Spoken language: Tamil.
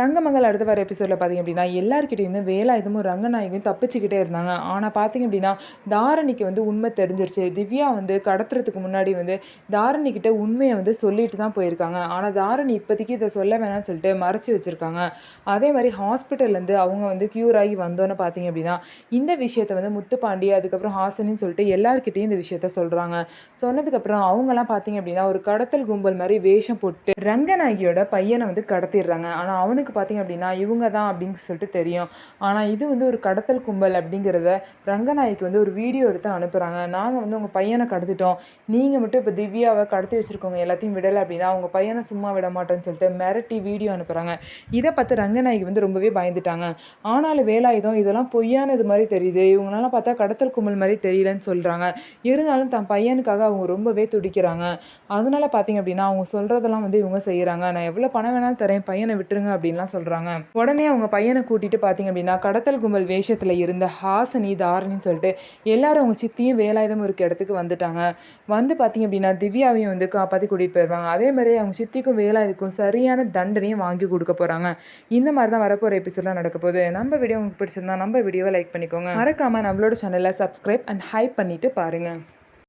தங்கமகள் அடுத்து வர எபிசோடில் பார்த்திங்க அப்படின்னா எல்லாருக்கிட்டையும் வேலாயுதமும் ரங்கநாயகியும் தப்பிச்சுக்கிட்டே இருந்தாங்க. ஆனால் பார்த்திங்க அப்படின்னா தாரணிக்கு உண்மை தெரிஞ்சிருச்சு. திவ்யா கடத்துறதுக்கு முன்னாடி தாரணிக்கிட்ட உண்மையை சொல்லிட்டு தான் போயிருக்காங்க. ஆனால் தாரணி இப்போதைக்கு இதை சொல்ல வேணாம்னு சொல்லிட்டு மறைச்சி வச்சுருக்காங்க. அதே மாதிரி ஹாஸ்பிட்டல்லேருந்து அவங்க க்யூர் ஆகி வந்தோன்னு பார்த்திங்க அப்படின்னா இந்த விஷயத்தை முத்துப்பாண்டி அதுக்கப்புறம் ஹாசனின்னு சொல்லிட்டு எல்லாருக்கிட்டையும் இந்த விஷயத்த சொல்கிறாங்க. சொன்னதுக்கப்புறம் அவங்களாம் பார்த்திங்க அப்படின்னா ஒரு கடத்தல் கும்பல் மாதிரி வேஷம் போட்டு ரங்கநாயகியோட பையனை கடத்திடுறாங்க. ஆனால் அவனுக்கு பார்த்திங்க அப்படின்னா இவங்க தான் அப்படின்னு சொல்லிட்டு தெரியும். ஆனால் இது ஒரு கடத்தல் கும்பல் அப்படிங்கிறத ரங்கநாயகிக்கு ஒரு வீடியோ எடுத்து அனுப்புகிறாங்க. நாங்கள் உங்கள் பையனை கடத்திட்டோம், நீங்கள் மட்டும் இப்போ திவ்யாவை கடத்தி வச்சுருக்கோங்க எல்லாத்தையும் விடலை அப்படின்னா அவங்க பையனை சும்மா விட மாட்டேன்னு சொல்லிட்டு மிரட்டி வீடியோ அனுப்புகிறாங்க. இதை பார்த்து ரங்கநாயகி ரொம்பவே பயந்துட்டாங்க. ஆனாலும் வேலாயுதம் இதெல்லாம் பொய்யானது மாதிரி தெரியுது, இவங்களால பார்த்தா கடத்தல் கும்பல் மாதிரி தெரியலன்னு சொல்கிறாங்க. இருந்தாலும் தன் பையனுக்காக அவங்க ரொம்பவே துடிக்கிறாங்க. அதனால பார்த்திங்க அப்படின்னா அவங்க சொல்கிறதெல்லாம் இவங்க செய்கிறாங்க. நான் எவ்வளோ பணம் வேணாலும் தரேன், பையனை விட்டுருங்க அப்படின்லாம் சொல்கிறாங்க. உடனே அவங்க பையனை கூட்டிகிட்டு பார்த்திங்க அப்படின்னா கடத்தல் கும்பல் வேஷத்தில் இருந்த ஹாசனி தாரணின்னு சொல்லிட்டு எல்லாரும் அவங்க சித்தியும் வேலாயுதமும் இருக்க இடத்துக்கு வந்துட்டாங்க. பார்த்திங்க அப்படின்னா திவ்யாவையும் காப்பாற்றி கூட்டிகிட்டு போயிடுவாங்க. அதே மாதிரி அவங்க சித்திக்கும் வேலாயுதக்கும் சரியான தண்டனையும் வாங்கி கொடுக்க போகிறாங்க. இந்த மாதிரி தான் வரப்போகிற எபிசோட்லாம் நடக்க போகுது. நம்ம வீடியோ உங்களுக்கு பிடிச்சிருந்தா நம்ம வீடியோவை லைக் பண்ணிக்கோங்க. மறக்காமல் நம்மளோட சேனலை சப்ஸ்கிரைப் அண்ட் ஹைப் பண்ணிவிட்டு பாருங்கள்.